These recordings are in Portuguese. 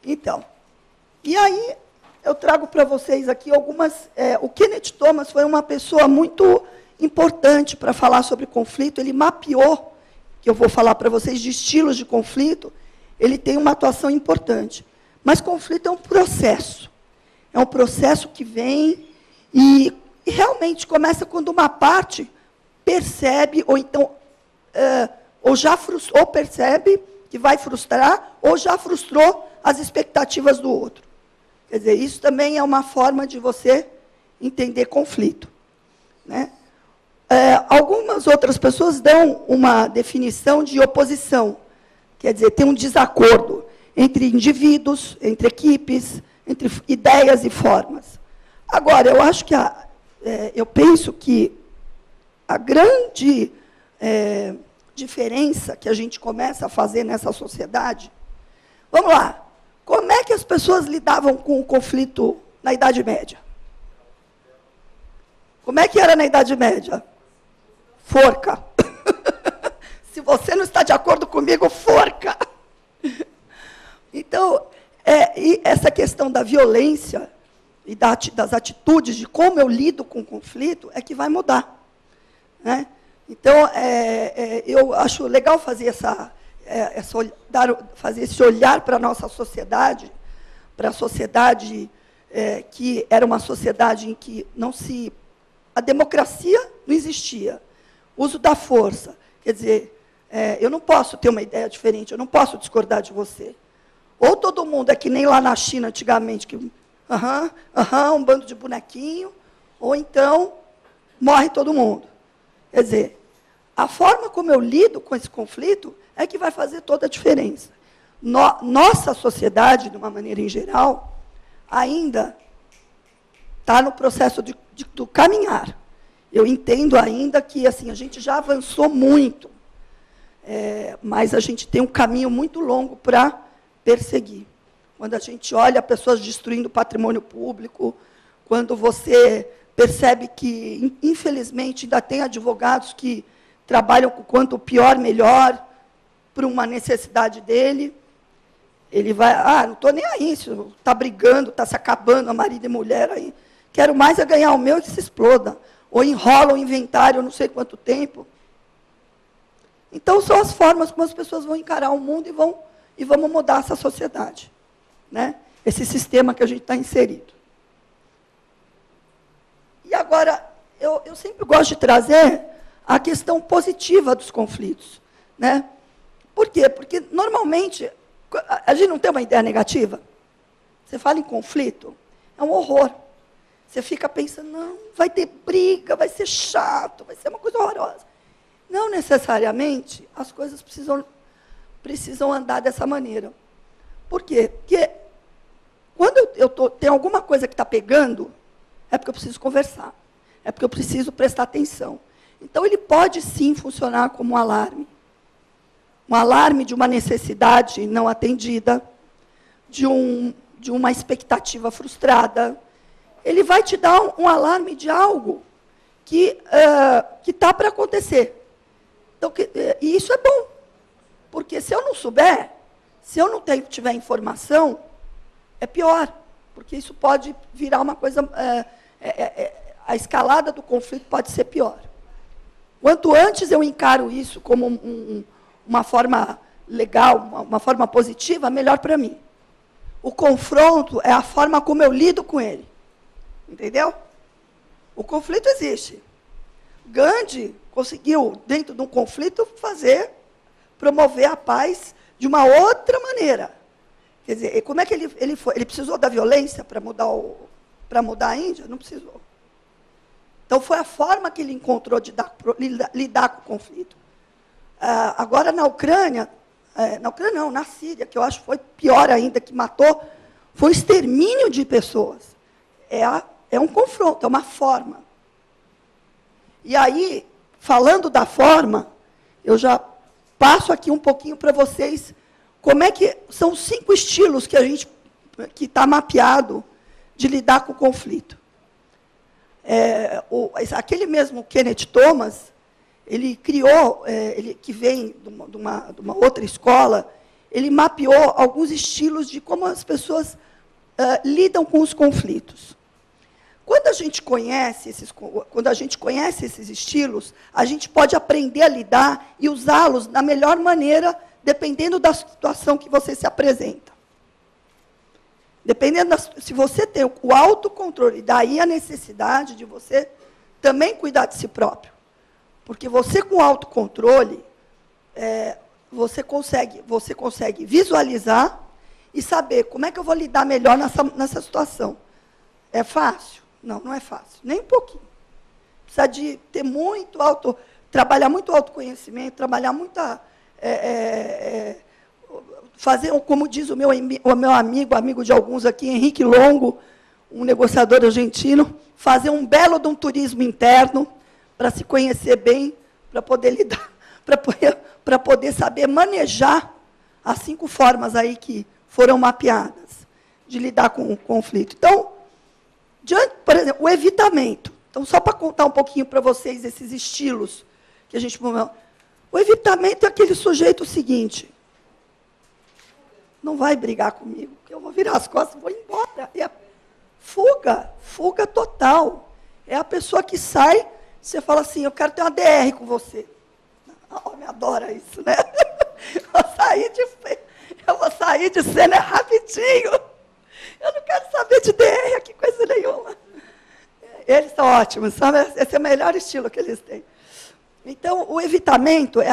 Então, e aí eu trago para vocês aqui algumas... o Kenneth Thomas foi uma pessoa muito importante para falar sobre conflito. Ele mapeou, que eu vou falar para vocês, de estilos de conflito. Ele tem uma atuação importante. Mas conflito é um processo. É um processo que vem e realmente começa quando uma parte percebe, ou então, ou percebe que vai frustrar, ou já frustrou as expectativas do outro. Quer dizer, isso também é uma forma de você entender conflito, né? Algumas outras pessoas dão uma definição de oposição. Quer dizer, tem um desacordo entre indivíduos, entre equipes, entre ideias e formas. Agora, eu acho que eu penso que a grande diferença que a gente começa a fazer nessa sociedade... Vamos lá. Como é que as pessoas lidavam com o conflito na Idade Média? Como é que era na Idade Média? Forca. Se você não está de acordo comigo, forca. Então, e essa questão da violência e das atitudes, de como eu lido com o conflito, é que vai mudar, né? Então, eu acho legal fazer fazer esse olhar para a nossa sociedade, para a sociedade que era uma sociedade em que a democracia não existia, o uso da força. Quer dizer, eu não posso ter uma ideia diferente, eu não posso discordar de você. Ou todo mundo é que nem lá na China antigamente, que um bando de bonequinho, ou então morre todo mundo. Quer dizer, a forma como eu lido com esse conflito é que vai fazer toda a diferença. Nossa sociedade, de uma maneira em geral, ainda está no processo do caminhar. Eu entendo ainda que assim, a gente já avançou muito, mas a gente tem um caminho muito longo para perseguir. Quando a gente olha pessoas destruindo patrimônio público, quando você percebe que, infelizmente, ainda tem advogados que trabalham com quanto pior, melhor, por uma necessidade dele, ele vai, não estou nem aí, está brigando, está se acabando, a marido e mulher, aí, quero mais é ganhar o meu e que se exploda. Ou enrola o inventário, não sei quanto tempo. Então, são as formas como as pessoas vão encarar o mundo e vamos mudar essa sociedade, né? Esse sistema que a gente está inserido. E agora, eu sempre gosto de trazer a questão positiva dos conflitos, né? Por quê? Porque, normalmente, a gente não tem uma ideia negativa. Você fala em conflito, é um horror. Você fica pensando, não, vai ter briga, vai ser chato, vai ser uma coisa horrorosa. Não necessariamente as coisas precisam andar dessa maneira. Por quê? Porque quando tem alguma coisa que está pegando, é porque eu preciso conversar, é porque eu preciso prestar atenção. Então, ele pode, sim, funcionar como um alarme. Um alarme de uma necessidade não atendida, de uma expectativa frustrada. Ele vai te dar um alarme de algo que está para acontecer. Então, e isso é bom, porque se eu não souber, se eu não tiver informação, é pior, porque isso pode virar uma coisa... a escalada do conflito pode ser pior. Quanto antes eu encaro isso como uma forma legal, uma forma positiva, melhor para mim. O confronto é a forma como eu lido com ele. Entendeu? O conflito existe. Gandhi conseguiu, dentro de um conflito, promover a paz de uma outra maneira. Quer dizer, como é que ele foi? Ele precisou da violência para mudar a Índia? Não precisou. Então, foi a forma que ele encontrou de lidar com o conflito. Agora, na Ucrânia não, na Síria, que eu acho que foi pior ainda, que matou, foi o extermínio de pessoas. É um confronto, é uma forma. E aí, falando da forma, eu já passo aqui um pouquinho para vocês como é que são 5 estilos que está mapeado de lidar com o conflito. Aquele mesmo Kenneth Thomas, ele criou, que vem de uma outra escola, ele mapeou alguns estilos de como as pessoas lidam com os conflitos. Quando a gente conhece esses estilos, a gente pode aprender a lidar e usá-los da melhor maneira, dependendo da situação que você se apresenta. Se você tem o autocontrole, daí a necessidade de você também cuidar de si próprio. Porque você, com autocontrole, você consegue visualizar e saber como é que eu vou lidar melhor nessa situação. É fácil? Não, não é fácil, nem um pouquinho. Precisa de ter trabalhar muito autoconhecimento, trabalhar muita... fazer, como diz o meu amigo de alguns aqui, Henrique Longo, um negociador argentino, fazer um belo de um turismo interno, para se conhecer bem, para poder lidar, para poder saber manejar as 5 formas aí que foram mapeadas de lidar com o conflito. Então, por exemplo, o evitamento. Então, só para contar um pouquinho para vocês esses estilos que a gente... O evitamento é aquele sujeito seguinte: não vai brigar comigo, porque eu vou virar as costas e vou embora. Fuga total. É a pessoa que sai, você fala assim, eu quero ter uma DR com você. O homem adora isso, né? Eu vou sair de cena rapidinho. Eu não quero saber de DR aqui, coisa nenhuma. Eles são ótimos, sabe? Esse é o melhor estilo que eles têm. Então, o evitamento é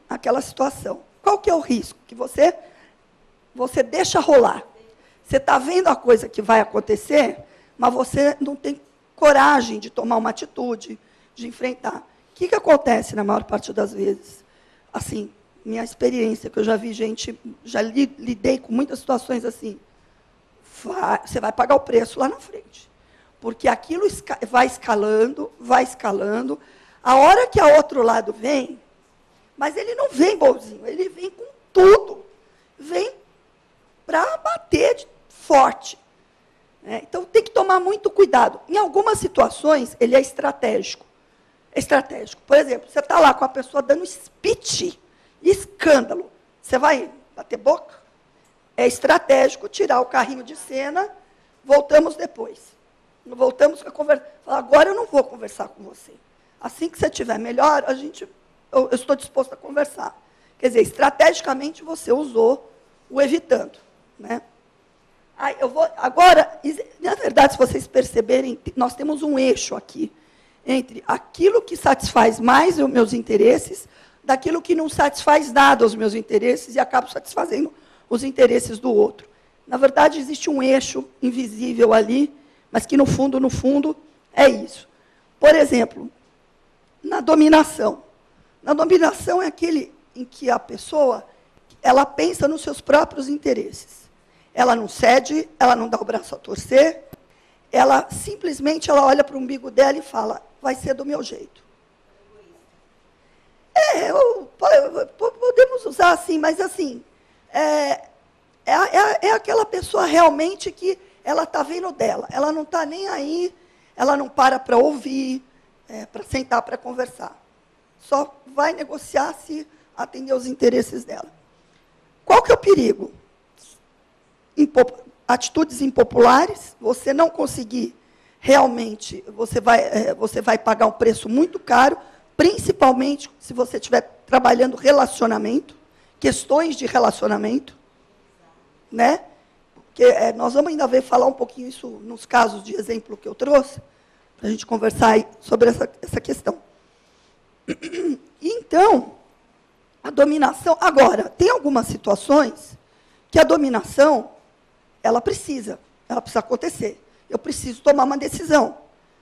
aquela situação. Qual que é o risco? Que você deixa rolar. Você está vendo a coisa que vai acontecer, mas você não tem coragem de tomar uma atitude, de enfrentar. O que acontece na maior parte das vezes? Assim, minha experiência, que eu já vi gente, já lidei com muitas situações assim, você vai pagar o preço lá na frente. Porque aquilo vai escalando, a hora que a outro lado vem, mas ele não vem bonzinho, ele vem com tudo. Vem para bater forte. Então, tem que tomar muito cuidado. Em algumas situações, ele é estratégico. Por exemplo, você está lá com a pessoa dando speech, escândalo. Você vai bater boca? É estratégico tirar o carrinho de cena, voltamos depois. Voltamos a conversar. Agora eu não vou conversar com você. Assim que você estiver melhor, eu estou disposto a conversar. Quer dizer, estrategicamente você usou o evitando. Né? Agora, na verdade, se vocês perceberem, nós temos um eixo aqui, entre aquilo que satisfaz mais os meus interesses, daquilo que não satisfaz nada os meus interesses e acabo satisfazendo os interesses do outro. Na verdade, existe um eixo invisível ali, mas que, no fundo, é isso. Por exemplo, na dominação. Na dominação é aquele em que a pessoa ela pensa nos seus próprios interesses. Ela não cede, ela não dá o braço a torcer, ela simplesmente olha para o umbigo dela e fala, vai ser do meu jeito. Podemos usar assim, mas assim, é aquela pessoa realmente que ela está vendo dela, ela não está nem aí, ela não para ouvir, para sentar para conversar. Só vai negociar se atender os interesses dela. Qual que é o perigo? Atitudes impopulares, você não conseguir realmente, você vai pagar um preço muito caro, principalmente se você estiver trabalhando relacionamento, questões de relacionamento, né? Porque nós vamos ainda falar um pouquinho isso nos casos de exemplo que eu trouxe, para a gente conversar aí sobre essa questão. Então, a dominação... Agora, tem algumas situações que a dominação, ela precisa acontecer. Eu preciso tomar uma decisão.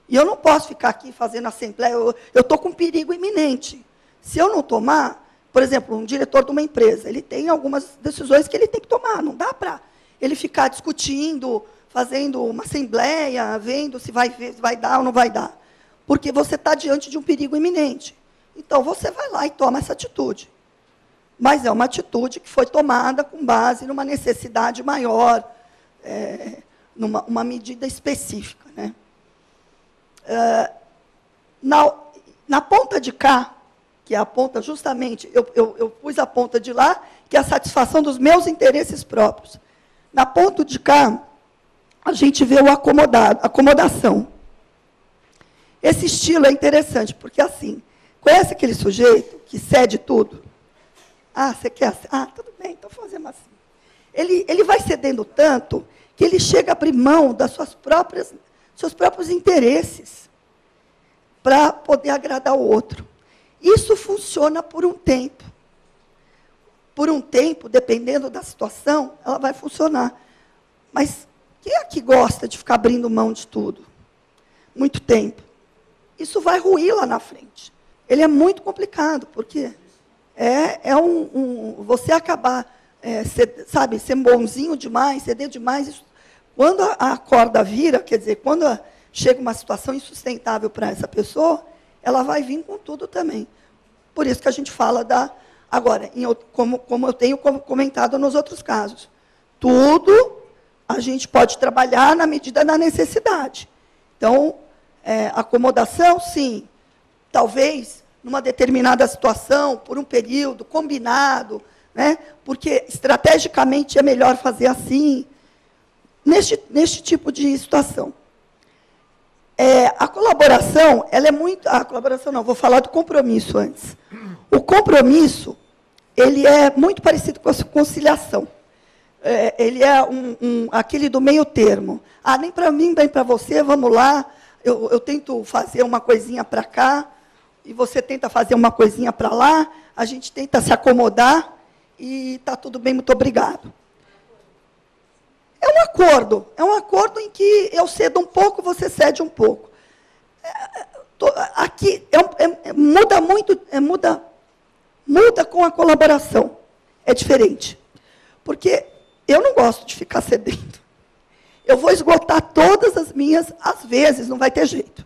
E eu não posso ficar aqui fazendo assembleia, eu estou com perigo iminente. Se eu não tomar, por exemplo, um diretor de uma empresa, ele tem algumas decisões que ele tem que tomar, não dá para ele ficar discutindo, fazendo uma assembleia, vendo se vai dar ou não vai dar. Porque você está diante de um perigo iminente. Então, você vai lá e toma essa atitude. Mas é uma atitude que foi tomada com base numa necessidade maior, numa medida específica. Né? Na ponta de cá, que é a ponta justamente, eu pus a ponta de lá, que é a satisfação dos meus interesses próprios. Na ponta de cá, a gente vê o acomodação. Esse estilo é interessante, porque assim, conhece aquele sujeito que cede tudo? Ah, você quer assim? Ah, tudo bem, então fazemos assim. Ele vai cedendo tanto que ele chega a abrir mão das seus próprios interesses para poder agradar o outro. Isso funciona por um tempo. Por um tempo, dependendo da situação, ela vai funcionar. Mas quem aqui gosta de ficar abrindo mão de tudo? Muito tempo. Isso vai ruir lá na frente. Ele é muito complicado, porque você acabar, ser bonzinho demais, ceder demais. Isso, quando a corda vira, quer dizer, quando chega uma situação insustentável para essa pessoa, ela vai vir com tudo também. Por isso que a gente fala da... Agora, como eu tenho comentado nos outros casos, tudo a gente pode trabalhar na medida da necessidade. Então, acomodação, sim. Talvez, numa determinada situação, por um período, combinado, né? Porque estrategicamente é melhor fazer assim, neste tipo de situação. A colaboração, ela é muito... A colaboração não, vou falar do compromisso antes. O compromisso, ele é muito parecido com a conciliação. Ele é aquele do meio termo. Ah, nem para mim, nem para você, vamos lá. Eu tento fazer uma coisinha para cá, e você tenta fazer uma coisinha para lá, a gente tenta se acomodar, e está tudo bem, muito obrigado. É um acordo em que eu cedo um pouco, você cede um pouco. Aqui muda muito, muda com a colaboração. É diferente. Porque eu não gosto de ficar cedendo. Eu vou esgotar todas as minhas, às vezes, não vai ter jeito.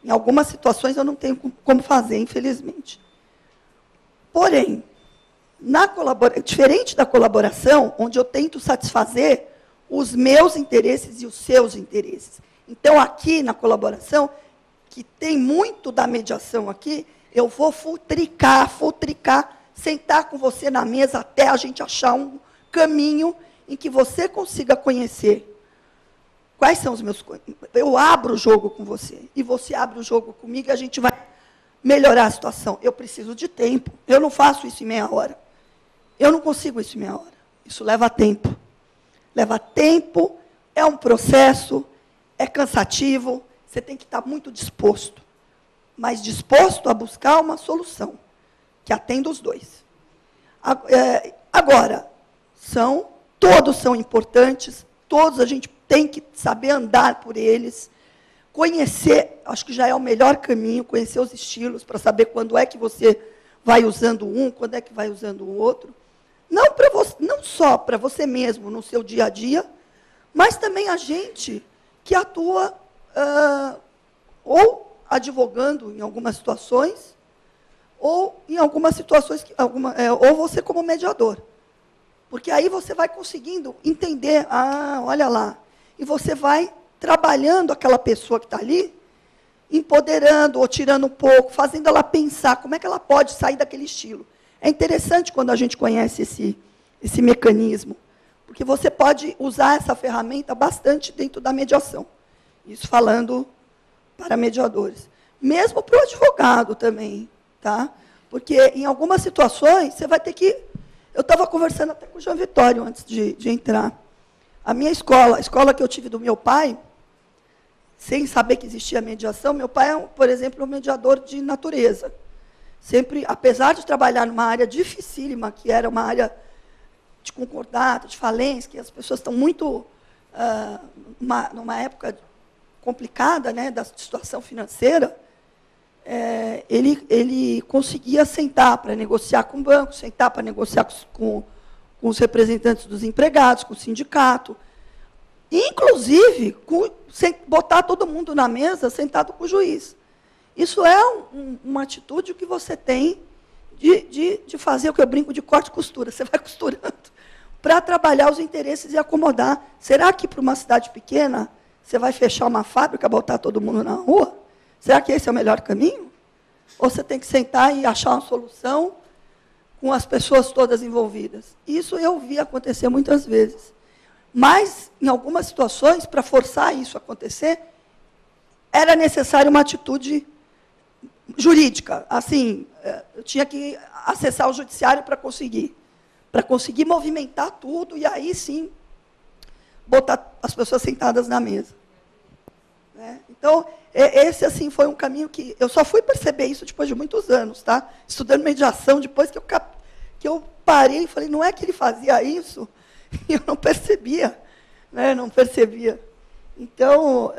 Em algumas situações eu não tenho como fazer, infelizmente. Porém, diferente da colaboração, onde eu tento satisfazer os meus interesses e os seus interesses. Então, aqui na colaboração, que tem muito da mediação aqui, eu vou futricar, sentar com você na mesa até a gente achar um caminho em que você consiga conhecer quais são os meus... Eu abro o jogo com você, e você abre o jogo comigo, e a gente vai melhorar a situação. Eu preciso de tempo. Eu não faço isso em meia hora. Eu não consigo isso em meia hora. Isso leva tempo. Leva tempo, é um processo, é cansativo, você tem que estar muito disposto. Mas disposto a buscar uma solução, que atenda os dois. Agora, todos são importantes, todos a gente tem que saber andar por eles, conhecer, acho que já é o melhor caminho, conhecer os estilos, para saber quando é que você vai usando um, quando é que vai usando o outro. Não só para você mesmo, no seu dia a dia, mas também a gente que atua ou advogando em algumas situações, ou em algumas situações, ou você como mediador. Porque aí você vai conseguindo entender, olha lá, e você vai trabalhando aquela pessoa que está ali, empoderando ou tirando um pouco, fazendo ela pensar como é que ela pode sair daquele estilo. É interessante quando a gente conhece esse mecanismo, porque você pode usar essa ferramenta bastante dentro da mediação. Isso falando para mediadores. Mesmo para o advogado também, tá? Porque em algumas situações você vai ter que... Eu estava conversando até com o João Vitório antes de entrar. A minha escola, a escola que eu tive do meu pai, sem saber que existia mediação, meu pai é, por exemplo, um mediador de natureza. Sempre, apesar de trabalhar numa área dificílima, que era uma área de concordata, de falência, que as pessoas estão muito numa época complicada, né, da situação financeira, ele conseguia sentar para negociar com o banco, sentar para negociar com os representantes dos empregados, com o sindicato, inclusive botar todo mundo na mesa sentado com o juiz. Isso é uma atitude que você tem de fazer o que eu brinco de corte e costura. Você vai costurando para trabalhar os interesses e acomodar. Será que para uma cidade pequena você vai fechar uma fábrica, botar todo mundo na rua? Será que esse é o melhor caminho? ou você tem que sentar e achar uma solução com as pessoas todas envolvidas. Isso eu vi acontecer muitas vezes. Mas, em algumas situações, para forçar isso a acontecer, era necessária uma atitude jurídica. Assim, eu tinha que acessar o judiciário para conseguir movimentar tudo, e aí sim botar as pessoas sentadas na mesa. Então, esse assim, foi um caminho que eu só fui perceber isso depois de muitos anos, tá? Estudando mediação, depois que eu parei e falei, não é que ele fazia isso, e eu não percebia, né? Não percebia. Então,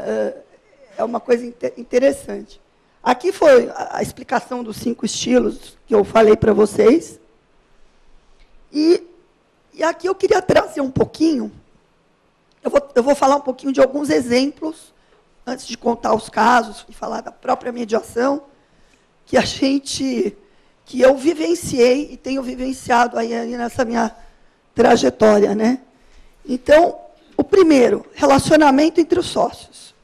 é uma coisa interessante. Aqui foi a explicação dos 5 estilos que eu falei para vocês. E aqui eu queria trazer um pouquinho, eu vou falar um pouquinho de alguns exemplos, antes de contar os casos e falar da própria mediação, que eu vivenciei e tenho vivenciado aí nessa minha trajetória, né? Então, o primeiro, relacionamento entre os sócios.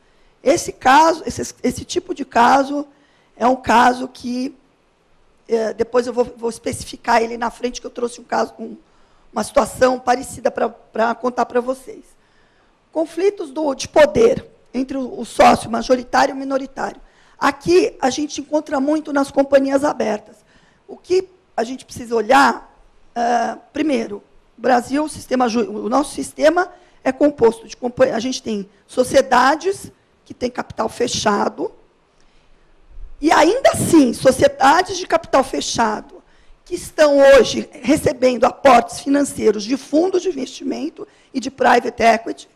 Esse caso, esse tipo de caso, é um caso que, depois eu vou especificar ele na frente, que eu trouxe um caso, uma situação parecida para contar para vocês. Conflitos de poder entre o sócio majoritário e minoritário. Aqui, a gente encontra muito nas companhias abertas. O que a gente precisa olhar, primeiro, Brasil, o nosso sistema é composto de a gente tem sociedades que têm capital fechado, e ainda assim, sociedades de capital fechado, que estão hoje recebendo aportes financeiros de fundos de investimento e de private equity,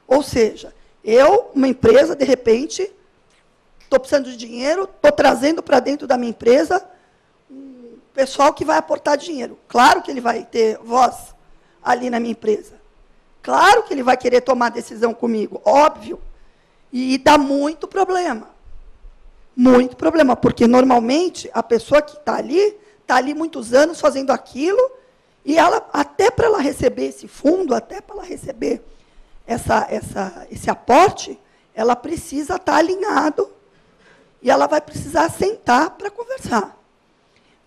ou seja, uma empresa, de repente, estou precisando de dinheiro, estou trazendo para dentro da minha empresa um pessoal que vai aportar dinheiro. Claro que ele vai ter voz ali na minha empresa. Claro que ele vai querer tomar decisão comigo, óbvio. E dá muito problema. Muito problema, porque, normalmente, a pessoa que está ali muitos anos fazendo aquilo, e ela, até para ela receber esse fundo, até para ela receber esse aporte, ela precisa estar alinhado, e ela vai precisar sentar para conversar.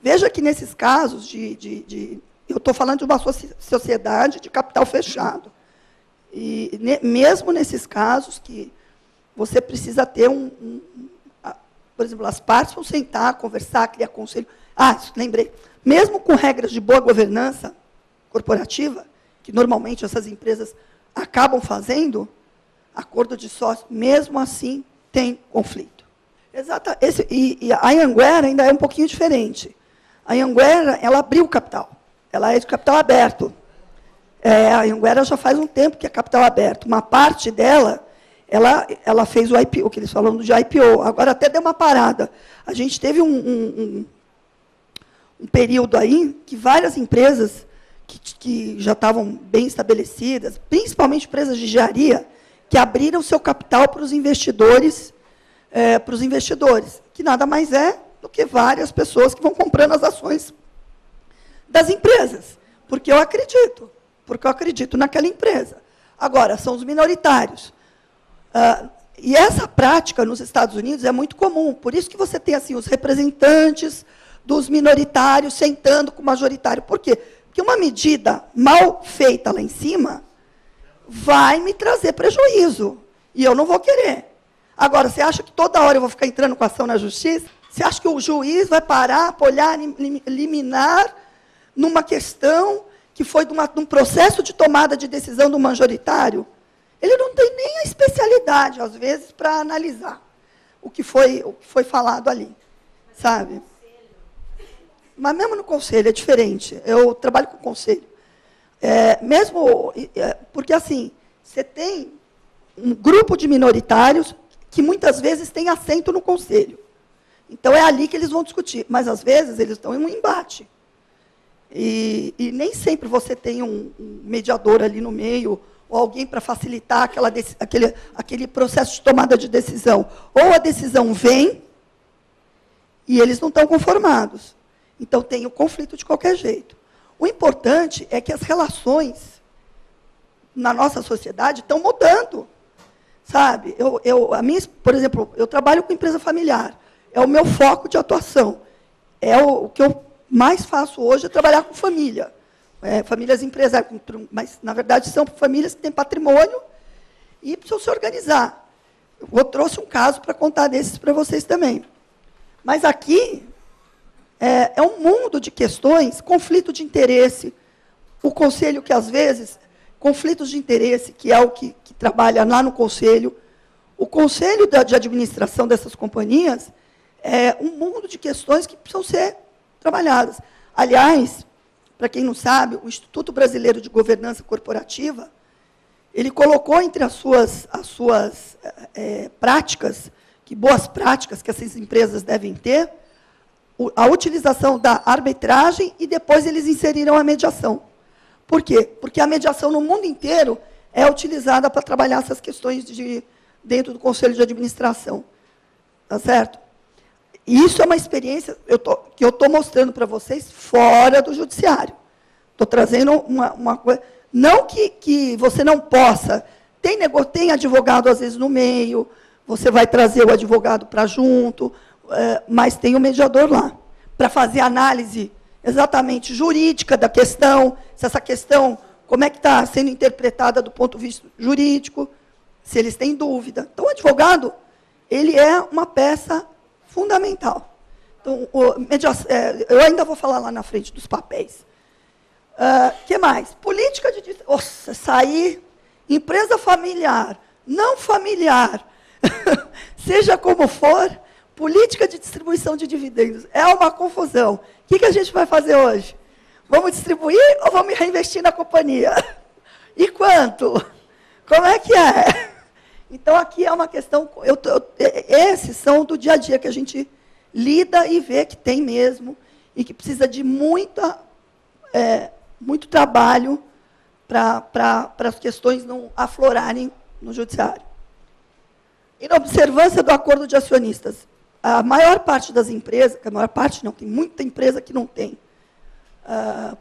Veja que, nesses casos, eu estou falando de uma sociedade de capital fechado, e mesmo nesses casos que você precisa ter por exemplo, as partes vão sentar, conversar, criar conselho. Lembrei. Mesmo com regras de boa governança corporativa, que normalmente essas empresas acabam fazendo, acordo de sócio, mesmo assim, tem conflito. Exato. E a Anhanguera ainda é um pouquinho diferente. A Anhanguera, ela abriu o capital. Ela é de capital aberto. A Anhanguera já faz um tempo que é capital aberto. Uma parte dela, ela fez o IPO, que eles falam de IPO. Agora até deu uma parada. A gente teve um período aí que várias empresas que já estavam bem estabelecidas, principalmente empresas de engenharia, que abriram seu capital para os investidores, que nada mais é do que várias pessoas que vão comprando as ações das empresas, porque eu acredito naquela empresa. Agora, são os minoritários. E essa prática nos Estados Unidos é muito comum, por isso que você tem assim, os representantes dos minoritários sentando com o majoritário. Por quê? Porque uma medida mal feita lá em cima vai me trazer prejuízo, e eu não vou querer. Agora, você acha que toda hora eu vou ficar entrando com ação na justiça? Você acha que o juiz vai parar, apoiar, liminar numa questão que foi de um processo de tomada de decisão do majoritário? Ele não tem nem a especialidade, às vezes, para analisar o que foi falado ali, sabe? Mas mesmo no conselho é diferente. Eu trabalho com conselho. Porque, assim, você tem um grupo de minoritários que, muitas vezes, tem assento no conselho. Então, é ali que eles vão discutir. Mas, às vezes, eles estão em um embate. E nem sempre você tem um mediador ali no meio, ou alguém para facilitar aquele processo de tomada de decisão. Ou a decisão vem, e eles não estão conformados. Então, tem o conflito de qualquer jeito. O importante é que as relações na nossa sociedade estão mudando. Sabe? Por exemplo, eu trabalho com empresa familiar. é o meu foco de atuação. É o que eu mais faço hoje, é trabalhar com família. Famílias empresárias, mas, na verdade, são famílias que têm patrimônio e precisam se organizar. Eu trouxe um caso para contar desses para vocês também. Mas aqui é um mundo de questões, conflito de interesse, o conselho que, às vezes, conflitos de interesse, que é o que trabalha lá no conselho, o conselho de administração dessas companhias é um mundo de questões que precisam ser trabalhadas. Aliás, para quem não sabe, o Instituto Brasileiro de Governança Corporativa, ele colocou entre as suas práticas, que boas práticas que essas empresas devem ter, a utilização da arbitragem e depois eles inseriram a mediação. Por quê? Porque a mediação no mundo inteiro é utilizada para trabalhar essas questões dentro do Conselho de Administração. Tá certo? E isso é uma experiência que eu estou mostrando para vocês fora do judiciário. Estou trazendo uma coisa... Não que você não possa. Tem advogado, às vezes, no meio, você vai trazer o advogado para junto, mas tem o mediador lá, para fazer análise exatamente jurídica da questão, se essa questão, como é que está sendo interpretada do ponto de vista jurídico, se eles têm dúvida. Então, o advogado, ele é uma peça fundamental. Então, eu ainda vou falar lá na frente dos papéis. Que mais? Política de... Nossa, sair, empresa familiar, não familiar, seja como for, política de distribuição de dividendos. É uma confusão. O que a gente vai fazer hoje? Vamos distribuir ou vamos reinvestir na companhia? E quanto? Como é que é? Então, aqui é uma questão... esses são do dia a dia que a gente lida e vê que tem mesmo, e que precisa de muito trabalho para as questões não aflorarem no judiciário. E na observância do acordo de acionistas, a maior parte das empresas, a maior parte não, tem muita empresa que não tem,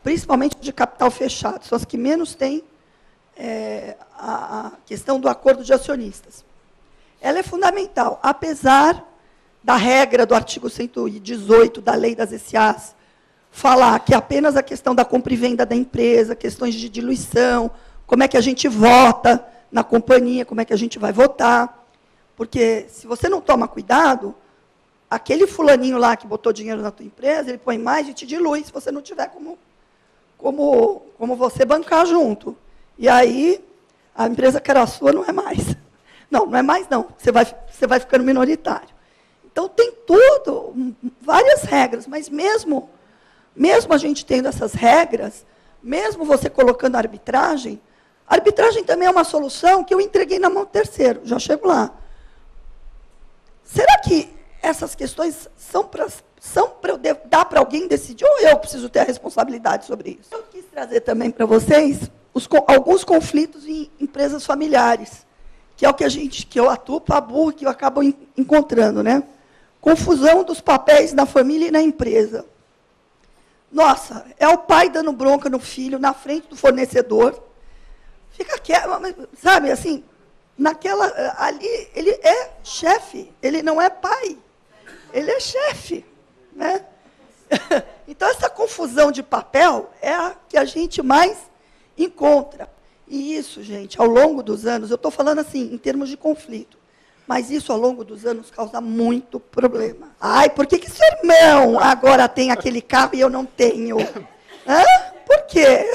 principalmente de capital fechado, são as que menos têm a questão do acordo de acionistas. Ela é fundamental, apesar da regra do artigo 118 da Lei das SAs, falar que apenas a questão da compra e venda da empresa, questões de diluição, como é que a gente vota na companhia, como é que a gente vai votar, porque se você não toma cuidado, aquele fulaninho lá que botou dinheiro na tua empresa, ele põe mais e te dilui, se você não tiver como você bancar junto. E aí, a empresa que era sua não é mais. Não é mais, não. Você vai ficando minoritário. Então, tem várias regras, mas mesmo a gente tendo essas regras, mesmo você colocando a arbitragem também é uma solução que eu entreguei na mão do terceiro, já chego lá. Será que essas questões são para eu dar para alguém decidir, ou eu preciso ter a responsabilidade sobre isso? Eu quis trazer também para vocês alguns conflitos em empresas familiares, que é o que eu atuo, Pabu, que eu acabo encontrando, né? Confusão dos papéis na família e na empresa. Nossa, é o pai dando bronca no filho, na frente do fornecedor. Fica quieto, sabe, assim, ali, ele é chefe, ele não é pai, ele é chefe, né? Então, essa confusão de papel é a que a gente mais encontra. E isso, gente, ao longo dos anos, eu estou falando assim, em termos de conflito, mas isso, ao longo dos anos, causa muito problema. Ai, por que seu irmão agora tem aquele carro e eu não tenho? Hã? Por quê?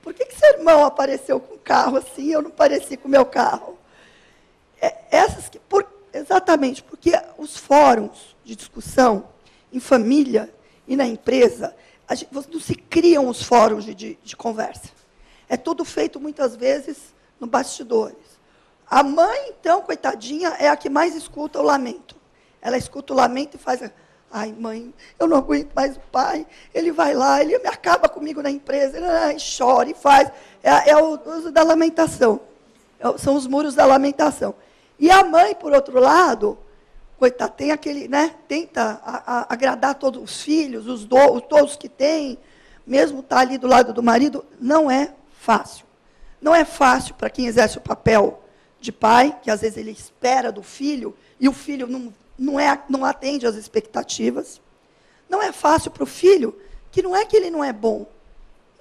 Por que seu irmão apareceu com o carro assim e eu não pareci com o meu carro? Exatamente, porque os fóruns de discussão em família e na empresa, não se criam os fóruns de conversa. É tudo feito, muitas vezes, no bastidores. A mãe, então, coitadinha, é a que mais escuta o lamento. Ela escuta o lamento e faz... Ai, mãe, eu não aguento mais o pai. Ele vai lá, ele acaba comigo na empresa, ele chora e faz. É o uso da lamentação. São os muros da lamentação. E a mãe, por outro lado, coitada, tem aquele, né, tenta agradar todos os filhos, todos que tem, mesmo estar ali do lado do marido, não é fácil. Não é fácil para quem exerce o papel de pai, que às vezes ele espera do filho, e o filho não atende às expectativas. Não é fácil para o filho, que não é que ele não é bom.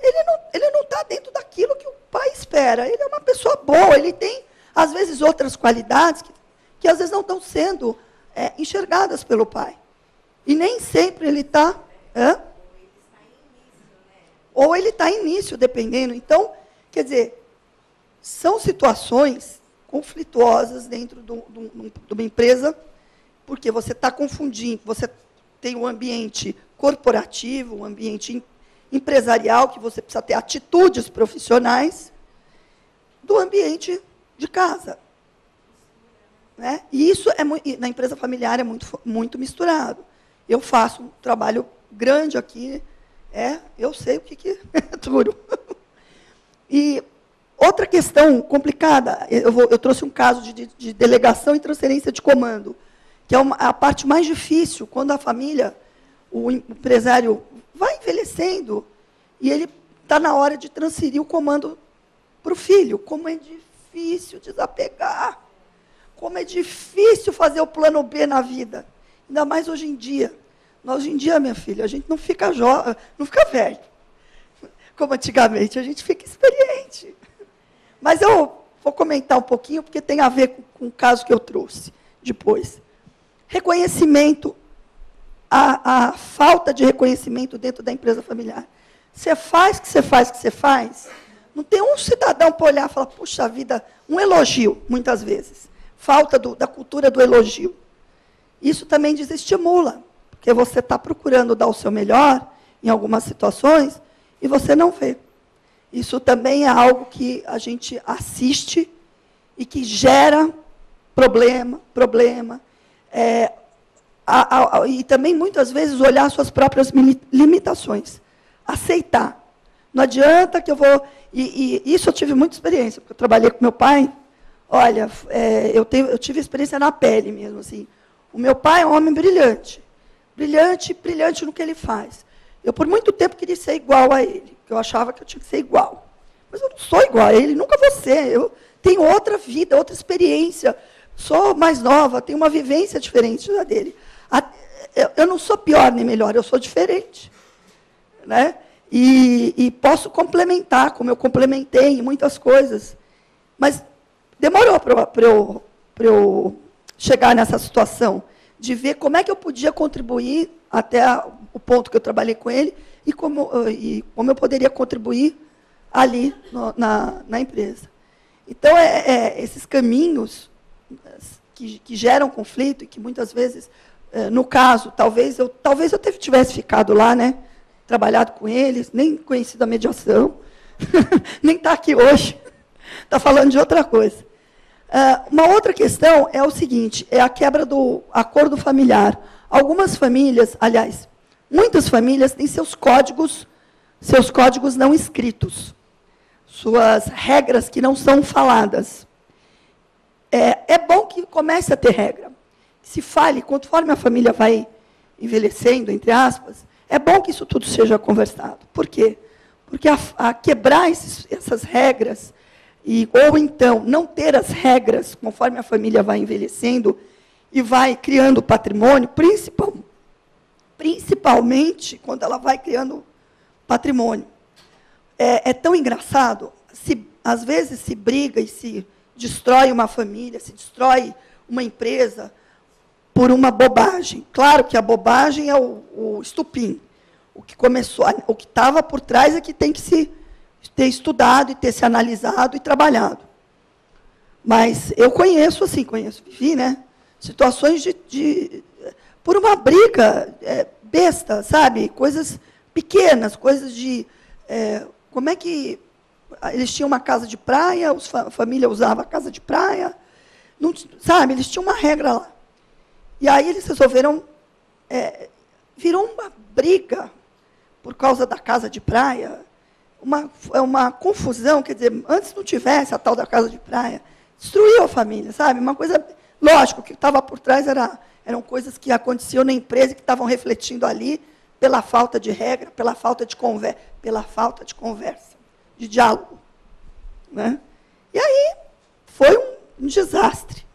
Ele não está dentro daquilo que o pai espera. Ele é uma pessoa boa, ele tem, às vezes, outras qualidades que às vezes, não estão sendo enxergadas pelo pai. E nem sempre ele está... Ou ele está em início, dependendo. Então, quer dizer, são situações conflituosas dentro de uma empresa, porque você está confundindo, você tem um ambiente corporativo, um ambiente empresarial, que você precisa ter atitudes profissionais, do ambiente de casa. Né? E isso, na empresa familiar, é muito misturado. Eu faço um trabalho grande aqui, eu sei o que é duro. E outra questão complicada, eu trouxe um caso de delegação e transferência de comando, que é a parte mais difícil, quando a família, o empresário vai envelhecendo, e ele está na hora de transferir o comando para o filho. Como é difícil desapegar, como é difícil fazer o plano B na vida, ainda mais hoje em dia. Hoje em dia, minha filha, a gente não fica jovem, não fica velho, como antigamente, a gente fica experiente. Mas eu vou comentar um pouquinho, porque tem a ver com o caso que eu trouxe depois. Reconhecimento, a falta de reconhecimento dentro da empresa familiar. Você faz o que você faz, não tem um cidadão para olhar e falar, puxa vida, um elogio, muitas vezes. Falta da cultura do elogio. Isso também desestimula, porque você está procurando dar o seu melhor em algumas situações e você não vê. Isso também é algo que a gente assiste e que gera problema. E também, muitas vezes, olhar suas próprias limitações. Aceitar. Não adianta que eu vou... E isso eu tive muita experiência, porque eu trabalhei com meu pai. Olha, eu tive experiência na pele mesmo. Assim. O meu pai é um homem brilhante. Brilhante no que ele faz. Eu, por muito tempo, queria ser igual a ele. Eu achava que eu tinha que ser igual. Mas eu não sou igual a ele, nunca vou ser. Eu tenho outra vida, outra experiência. Sou mais nova, tenho uma vivência diferente da dele. Eu não sou pior nem melhor, eu sou diferente. Né? E posso complementar, como eu complementei em muitas coisas. Mas demorou para eu chegar nessa situação, de ver como é que eu podia contribuir até o ponto que eu trabalhei com ele e como eu poderia contribuir ali na empresa. Então, esses caminhos que geram conflito e que muitas vezes, no caso, talvez eu tivesse ficado lá, né, trabalhado com eles, nem conhecido a mediação, nem está aqui hoje, está falando de outra coisa. Uma outra questão é o seguinte, é a quebra do acordo familiar. Algumas famílias, aliás, muitas famílias têm seus códigos não escritos, suas regras que não são faladas. É bom que comece a ter regra. Se fale, conforme a família vai envelhecendo, entre aspas, é bom que isso tudo seja conversado. Por quê? Porque a quebrar essas regras, ou então não ter as regras, conforme a família vai envelhecendo, e vai criando patrimônio, principalmente quando ela vai criando patrimônio. É tão engraçado, às vezes se briga e se destrói uma família, se destrói uma empresa por uma bobagem. Claro que a bobagem é o estupim. O que estava por trás é que tem que se ter estudado e ter se analisado e trabalhado. Mas eu vivi, né? Situações por uma briga besta, sabe? Coisas pequenas, coisas de... como é que... Eles tinham uma casa de praia, a família usava a casa de praia, não, sabe? Eles tinham uma regra lá. E aí eles resolveram... virou uma briga por causa da casa de praia, uma confusão, quer dizer, antes não tivesse a tal da casa de praia, destruiu a família, sabe? Uma coisa... Lógico, o que estava por trás eram coisas que aconteciam na empresa e que estavam refletindo ali pela falta de regra, pela falta de conversa, de diálogo. Né? E aí foi um desastre.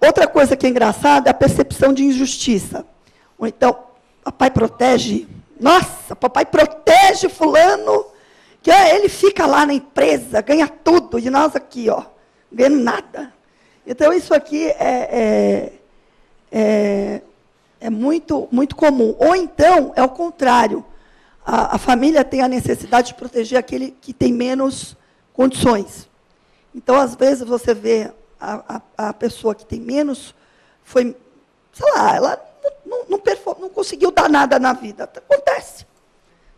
Outra coisa que é engraçada é a percepção de injustiça. Ou então, papai protege, nossa, papai protege fulano, que ele fica lá na empresa, ganha tudo, e nós aqui, ó, ganhando nada. Então, isso aqui é muito, muito comum. Ou então, é o contrário. A família tem a necessidade de proteger aquele que tem menos condições. Então, às vezes, você vê a pessoa que tem menos, sei lá, ela não conseguiu dar nada na vida. Acontece.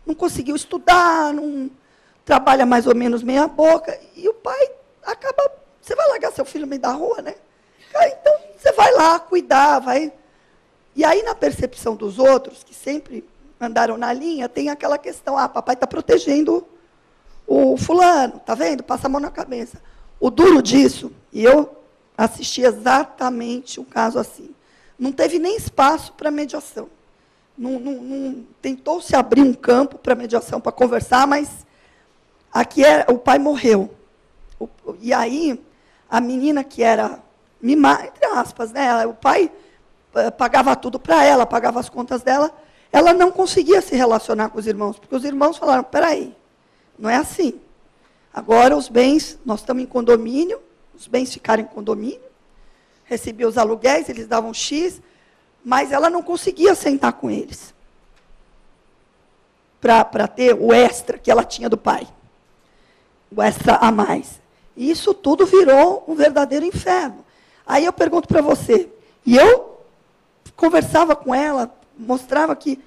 Não conseguiu estudar, não trabalha mais ou menos meia boca, e o pai acaba... Você vai largar seu filho no meio da rua, né? Então, você vai lá cuidar, vai... E aí, na percepção dos outros, que sempre andaram na linha, tem aquela questão, papai está protegendo o fulano, tá vendo? Passa a mão na cabeça. O duro disso, e eu assisti exatamente um caso assim, não teve nem espaço para mediação. Tentou-se abrir um campo para mediação, para conversar, mas aqui o pai morreu. E aí, a menina que era mimada, entre aspas, né? O pai pagava tudo para ela, pagava as contas dela, ela não conseguia se relacionar com os irmãos, porque os irmãos falaram, peraí, não é assim. Agora os bens, nós estamos em condomínio, os bens ficaram em condomínio, recebia os aluguéis, eles davam X, mas ela não conseguia sentar com eles para ter o extra que ela tinha do pai, o extra a mais. E isso tudo virou um verdadeiro inferno. Aí eu pergunto para você, e eu conversava com ela, mostrava que,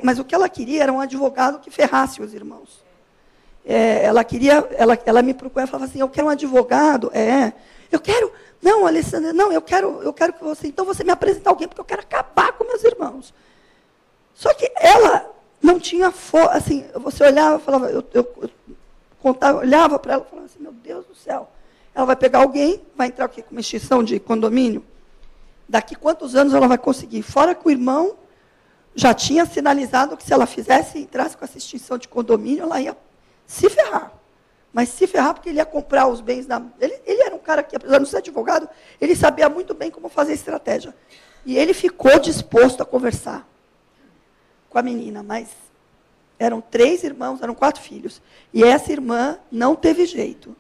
mas o que ela queria era um advogado que ferrasse os irmãos. Ela me procurava e falava assim, eu quero um advogado, não, Alessandra, não, eu quero que você, então você me apresente alguém, porque eu quero acabar com meus irmãos. Só que ela não tinha força, assim, você olhava e falava, eu olhava para ela e falava assim, meu Deus do céu, ela vai pegar alguém, vai entrar aqui com uma extinção de condomínio, daqui quantos anos ela vai conseguir? Fora que o irmão já tinha sinalizado que se ela entrasse com essa extinção de condomínio, ela ia se ferrar. Mas se ferrar porque ele ia comprar os bens da... Ele era um cara que, apesar de não ser advogado, ele sabia muito bem como fazer estratégia. E ele ficou disposto a conversar com a menina, mas eram 3 irmãos, eram 4 filhos. E essa irmã não teve jeito.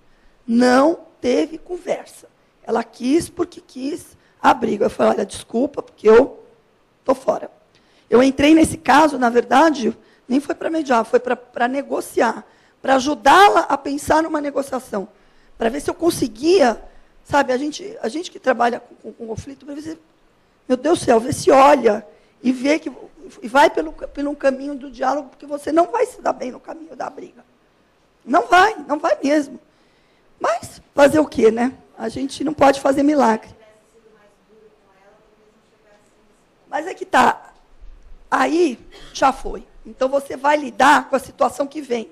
Não teve conversa. Ela quis porque quis a briga. Eu falei, olha, desculpa, porque eu estou fora. Eu entrei nesse caso, na verdade, nem foi para mediar, foi para negociar, para ajudá-la a pensar numa negociação, para ver se eu conseguia, sabe, a gente que trabalha com conflito, para ver se, meu Deus do céu, ver se olha e vê que e vai pelo caminho do diálogo, porque você não vai se dar bem no caminho da briga. Não vai mesmo. Mas fazer o quê, né? A gente não pode fazer milagre. Mas é que tá. Aí já foi. Então você vai lidar com a situação que vem.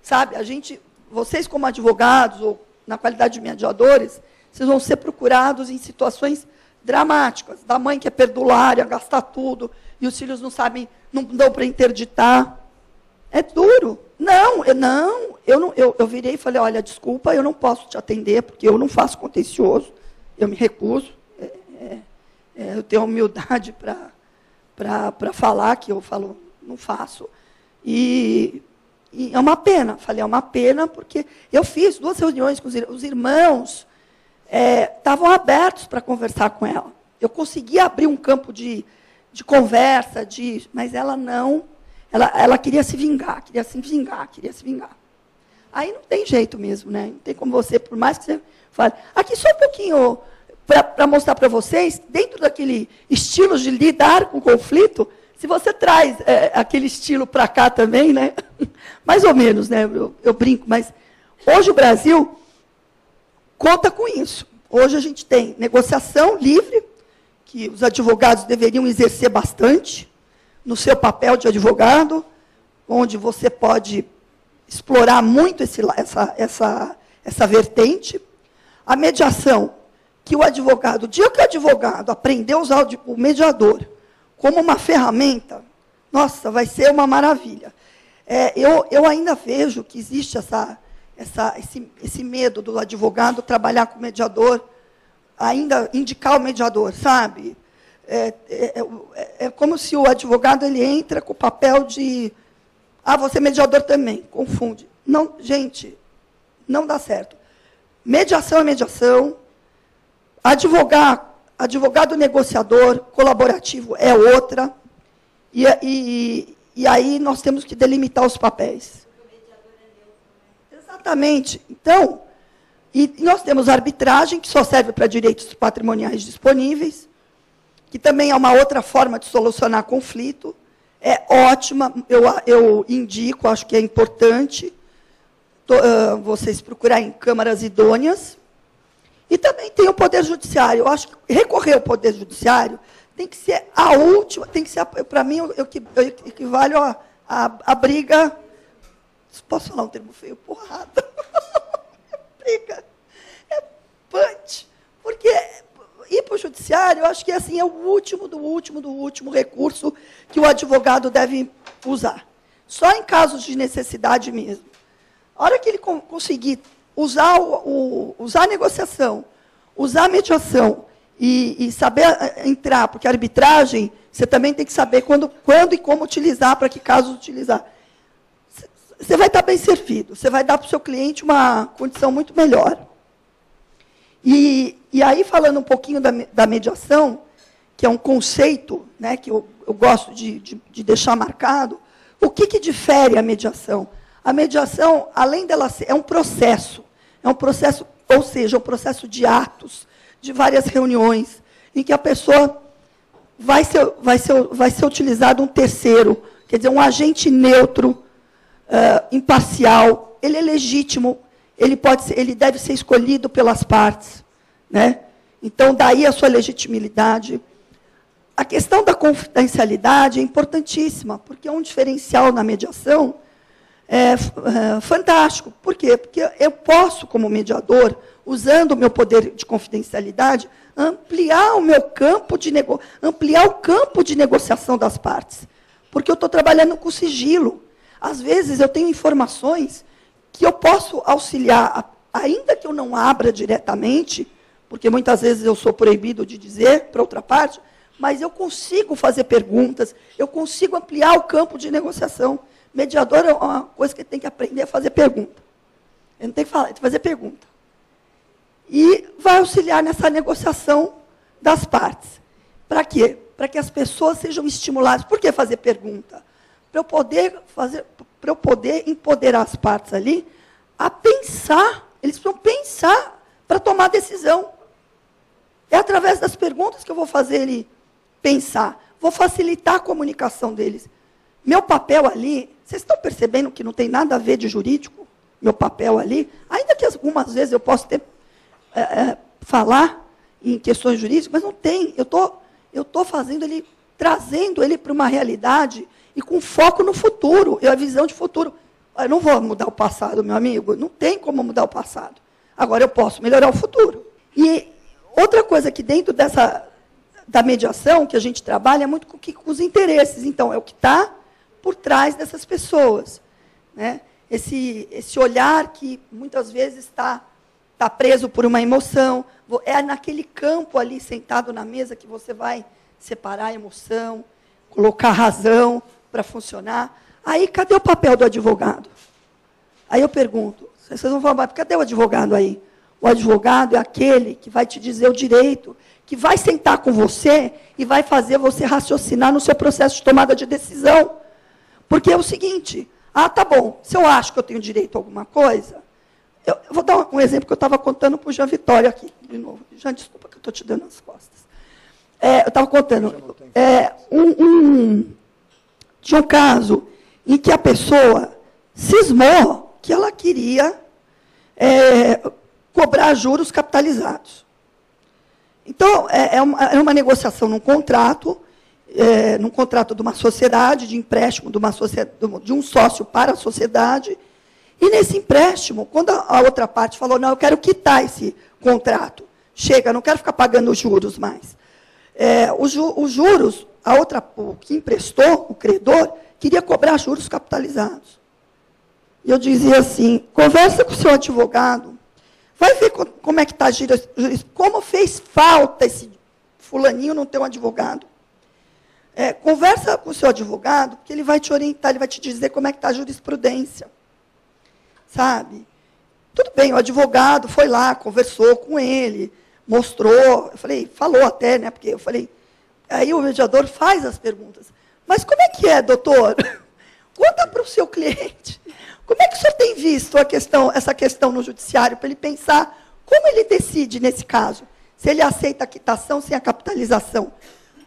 Sabe, vocês como advogados, ou na qualidade de mediadores, vocês vão ser procurados em situações dramáticas, da mãe que é perdulária, gastar tudo, e os filhos não sabem, não dão para interditar. É duro. Eu virei e falei, olha, desculpa, eu não posso te atender, porque eu não faço contencioso, eu me recuso, eu tenho humildade para falar que eu falo, não faço. E é uma pena, falei, é uma pena, porque eu fiz 2 reuniões com os irmãos, estavam abertos para conversar com ela. Eu consegui abrir um campo de conversa, mas ela não, ela queria se vingar. Aí não tem jeito mesmo, né? Não tem como você, por mais que você fale. Aqui só um pouquinho, para mostrar para vocês, dentro daquele estilo de lidar com o conflito, se você traz aquele estilo para cá também, né? Mais ou menos, né? Eu brinco, mas hoje o Brasil conta com isso. Hoje a gente tem negociação livre, que os advogados deveriam exercer bastante no seu papel de advogado, onde você pode explorar muito essa vertente. A mediação, que o advogado, o dia que o advogado aprender a usar o mediador como uma ferramenta, nossa, vai ser uma maravilha. Eu ainda vejo que existe esse medo do advogado trabalhar com o mediador, ainda indicar o mediador, sabe? É como se o advogado ele entra com o papel de... você é mediador também, confunde. Não, gente, não dá certo. Mediação é mediação, advogado negociador, colaborativo é outra, e aí nós temos que delimitar os papéis. Exatamente. Então, e nós temos a arbitragem, que só serve para direitos patrimoniais disponíveis, que também é uma outra forma de solucionar conflito. É ótima, eu indico, acho que é importante vocês procurarem em câmaras idôneas. E também tem o Poder Judiciário. Eu acho que recorrer ao Poder Judiciário tem que ser a última, tem que ser, para mim, eu equivale a briga... Posso falar um termo feio? Porrada. Briga. É punch. Porque ir para o judiciário, eu acho que assim, é o último do último recurso que o advogado deve usar. Só em casos de necessidade mesmo. A hora que ele conseguir usar a negociação, usar a mediação e saber entrar, porque a arbitragem, você também tem que saber quando e como utilizar, para que casos utilizar. Você vai estar bem servido, você vai dar para o seu cliente uma condição muito melhor. E aí, falando um pouquinho da mediação, que é um conceito, né, que eu gosto de deixar marcado, o que difere a mediação? A mediação, além dela ser, é um processo, ou seja, um processo de atos, de várias reuniões, em que a pessoa vai ser utilizado um terceiro, quer dizer, um agente neutro, imparcial, ele é legítimo, ele deve ser escolhido pelas partes, né? Então, daí a sua legitimidade. A questão da confidencialidade é importantíssima, porque é um diferencial na mediação fantástico. Por quê? Porque eu posso, como mediador, usando o meu poder de confidencialidade, ampliar o campo de negociação das partes, porque eu estou trabalhando com sigilo. Às vezes, eu tenho informações que eu posso auxiliar, ainda que eu não abra diretamente, porque muitas vezes eu sou proibido de dizer para outra parte, mas eu consigo fazer perguntas, eu consigo ampliar o campo de negociação. Mediador é uma coisa que tem que aprender a fazer pergunta. Ele não tem que falar, tem que fazer pergunta. E vai auxiliar nessa negociação das partes. Para quê? Para que as pessoas sejam estimuladas. Por que fazer pergunta? Para eu poder empoderar as partes ali a pensar, eles precisam pensar para tomar decisão. É através das perguntas que eu vou fazer ele pensar, vou facilitar a comunicação deles. Meu papel ali, vocês estão percebendo que não tem nada a ver de jurídico? Meu papel ali, ainda que algumas vezes eu possa falar em questões jurídicas, mas não tem. Eu estou fazendo ele, trazendo ele para uma realidade e com foco no futuro, a visão de futuro. Eu não vou mudar o passado, meu amigo, não tem como mudar o passado. Agora eu posso melhorar o futuro. E outra coisa que dentro da mediação que a gente trabalha é muito com os interesses. Então, é o que está por trás dessas pessoas, né? Esse olhar que muitas vezes está preso por uma emoção, é naquele campo ali, sentado na mesa, que você vai separar a emoção, colocar a razão para funcionar. Aí, cadê o papel do advogado? Aí eu pergunto, vocês vão falar, mas cadê o advogado aí? O advogado é aquele que vai te dizer o direito, que vai sentar com você e vai fazer você raciocinar no seu processo de tomada de decisão. Porque é o seguinte, tá bom, se eu acho que eu tenho direito a alguma coisa, eu vou dar um exemplo que eu estava contando para o Jean Vitória aqui, de novo. Jean, desculpa que eu estou te dando as costas. Eu estava contando, tinha um caso em que a pessoa cismou que ela queria cobrar juros capitalizados. Então, é uma negociação num contrato de uma sociedade, de empréstimo de um sócio para a sociedade, e nesse empréstimo, quando a outra parte falou, não, eu quero quitar esse contrato, chega, não quero ficar pagando os juros mais. Os juros, o que emprestou, o credor, queria cobrar juros capitalizados. E eu dizia assim, conversa com o seu advogado, vai ver como é que está a jurisprudência, como fez falta esse fulaninho não ter um advogado. Conversa com o seu advogado, porque ele vai te orientar, ele vai te dizer como é que está a jurisprudência. Sabe? Tudo bem, o advogado foi lá, conversou com ele, mostrou, eu falei, falou até, né? Porque eu falei, aí o mediador faz as perguntas. Mas como é que é, doutor? Conta para o seu cliente. Como é que o senhor tem visto essa questão no judiciário, para ele pensar como ele decide nesse caso? Se ele aceita a quitação sem a capitalização.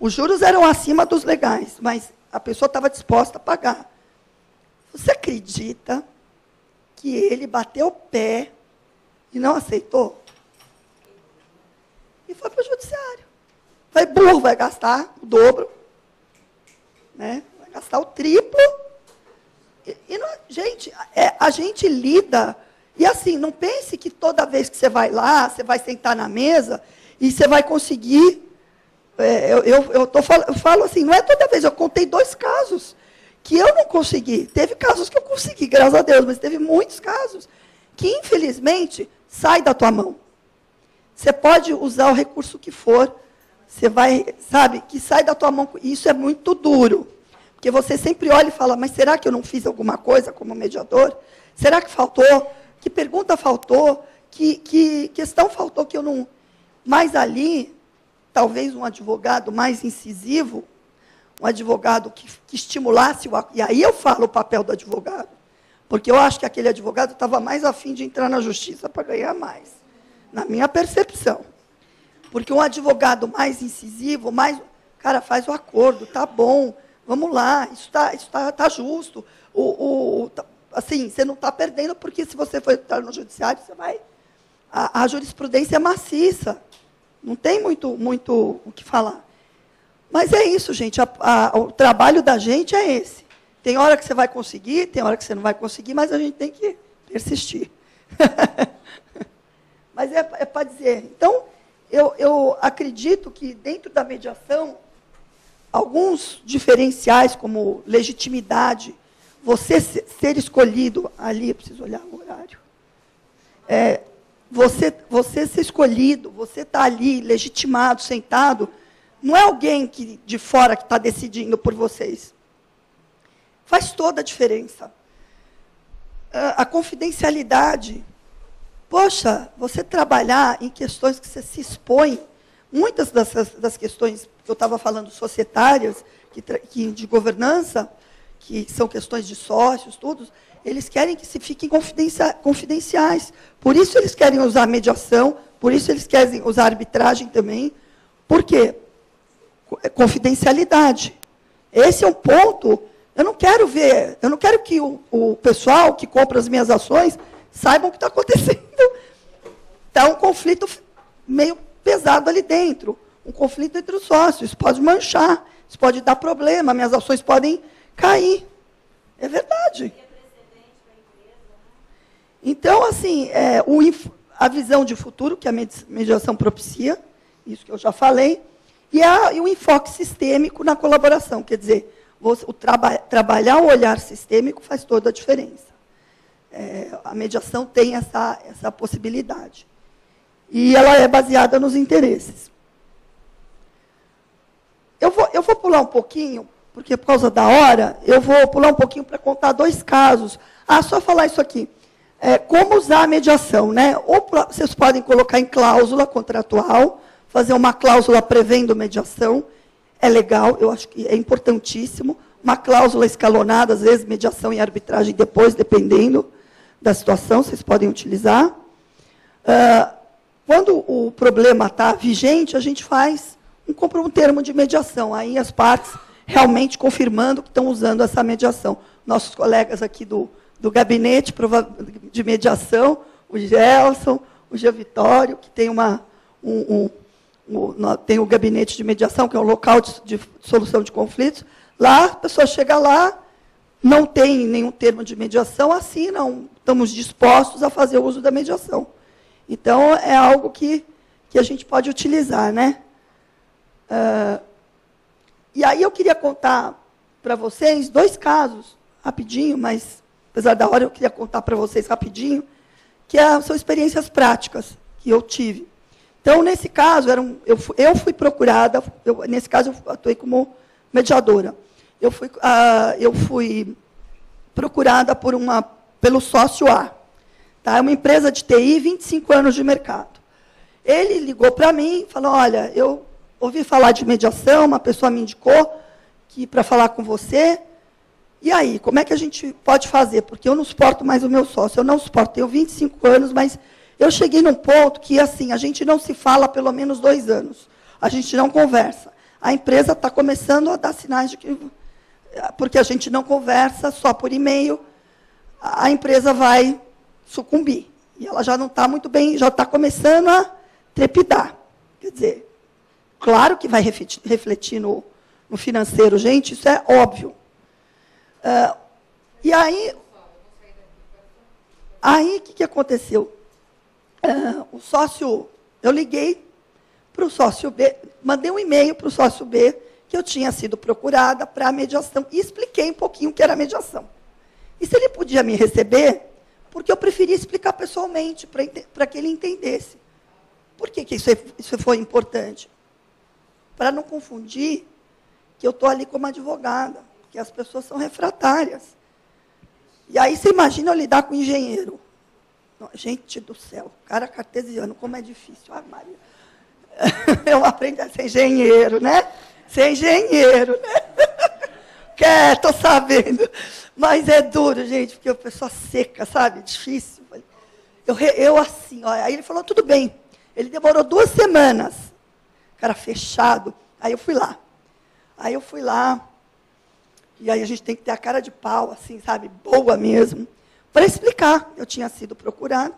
Os juros eram acima dos legais, mas a pessoa estava disposta a pagar. Você acredita que ele bateu o pé e não aceitou? E foi para o judiciário. Vai burro, vai gastar o dobro, né? Vai gastar o triplo. Gente, a gente lida, e assim, não pense que toda vez que você vai lá, você vai sentar na mesa e você vai conseguir. Eu falo assim, não é toda vez, eu contei 2 casos que eu não consegui. Teve casos que eu consegui, graças a Deus, mas teve muitos casos que, infelizmente, sai da tua mão. Você pode usar o recurso que for, você vai, sabe, que sai da tua mão, e isso é muito duro. Porque você sempre olha e fala, mas será que eu não fiz alguma coisa como mediador? Será que faltou? Que pergunta faltou? Que questão faltou que eu não... Mas ali, talvez um advogado mais incisivo, um advogado que estimulasse, e aí eu falo o papel do advogado, porque eu acho que aquele advogado estava mais afim de entrar na justiça para ganhar mais, na minha percepção. Porque um advogado mais incisivo, cara, faz o acordo, tá bom, vamos lá, isso tá justo. Assim, você não está perdendo, porque se você for entrar no judiciário, você vai... A jurisprudência é maciça, não tem muito o que falar. Mas é isso, gente, o trabalho da gente é esse. Tem hora que você vai conseguir, tem hora que você não vai conseguir, mas a gente tem que persistir. Mas é para dizer. Então, eu acredito que dentro da mediação, alguns diferenciais, como legitimidade, você ser escolhido, ali, eu preciso olhar o horário, você ser escolhido, você estar ali, legitimado, sentado, não é alguém de fora que está decidindo por vocês. Faz toda a diferença. A confidencialidade. Poxa, você trabalhar em questões que você se expõe, muitas das questões que eu estava falando societárias, de governança, que são questões de sócios, tudo, eles querem que se fiquem confidenciais. Por isso eles querem usar mediação, por isso eles querem usar arbitragem também. Por quê? Confidencialidade. Esse é um ponto. Eu não quero que o pessoal que compra as minhas ações saibam o que está acontecendo. Está um conflito meio pesado ali dentro. Um conflito entre os sócios. Isso pode manchar, isso pode dar problema, minhas ações podem cair. É verdade. Então, assim, a visão de futuro que a mediação propicia, isso que eu já falei, e o enfoque sistêmico na colaboração. Quer dizer, trabalhar o olhar sistêmico faz toda a diferença. A mediação tem essa possibilidade. E ela é baseada nos interesses. Eu vou pular um pouquinho, porque por causa da hora, eu vou pular um pouquinho para contar 2 casos. Só falar isso aqui. Como usar a mediação, né? Ou vocês podem colocar em cláusula contratual, fazer uma cláusula prevendo mediação. É legal, eu acho que é importantíssimo. Uma cláusula escalonada, às vezes mediação e arbitragem depois, dependendo da situação, vocês podem utilizar. Quando o problema está vigente, a gente faz um termo de mediação. Aí as partes realmente confirmando que estão usando essa mediação. Nossos colegas aqui do gabinete de mediação, o Gelson, o Jean Vitório, que tem tem o gabinete de mediação, que é um local de solução de conflitos. Lá, a pessoa chega lá, não tem nenhum termo de mediação, assinam, estamos dispostos a fazer o uso da mediação. Então, é algo que a gente pode utilizar, né? E aí eu queria contar para vocês 2 casos, rapidinho, mas apesar da hora, eu queria contar para vocês rapidinho, que são experiências práticas que eu tive. Então, nesse caso, eu fui procurada, nesse caso, eu atuei como mediadora. Eu fui procurada pelo sócio A. Tá? É uma empresa de TI, 25 anos de mercado. Ele ligou para mim e falou, olha, eu ouvi falar de mediação, uma pessoa me indicou para falar com você. E aí, como é que a gente pode fazer? Porque eu não suporto mais o meu sócio, eu não suporto, tenho 25 anos, mas eu cheguei num ponto que, assim, a gente não se fala há pelo menos 2 anos. A gente não conversa. A empresa está começando a dar sinais de que, porque a gente não conversa só por e-mail, a empresa vai sucumbir. E ela já não está muito bem, já está começando a trepidar. Quer dizer, claro que vai refletir no financeiro, gente, isso é óbvio. E aí, o que aconteceu? Eu liguei para o sócio B, mandei um e-mail para o sócio B, que eu tinha sido procurada para a mediação, e expliquei um pouquinho o que era a mediação. E se ele podia me receber, porque eu preferia explicar pessoalmente, para que ele entendesse. Por que isso foi importante? Para não confundir que eu estou ali como advogada, porque as pessoas são refratárias. E aí você imagina eu lidar com engenheiro. Gente do céu, cara cartesiano, como é difícil. Ah, Maria. Eu aprendi a ser engenheiro, né? Ser engenheiro, né? Estou sabendo. Mas é duro, gente, porque a pessoa seca, sabe? Difícil. Eu assim, ó, aí ele falou, tudo bem. Ele demorou 2 semanas. Cara fechado. Aí eu fui lá. E aí a gente tem que ter a cara de pau, assim, sabe? Boa mesmo. Para explicar. Eu tinha sido procurada.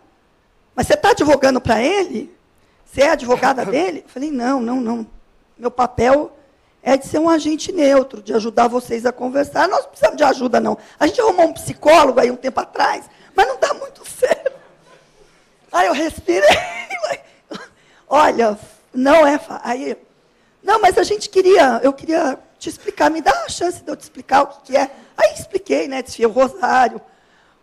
Mas você está advogando para ele? Você é advogada dele? Eu falei, não. Meu papel é de ser um agente neutro, de ajudar vocês a conversar. Nós não precisamos de ajuda, não. A gente arrumou um psicólogo aí um tempo atrás, mas não dá muito certo. Aí eu respirei. Olha, não é fácil. Não, mas eu queria te explicar, me dá a chance de eu te explicar o que é. Aí expliquei, né, desfiei o rosário.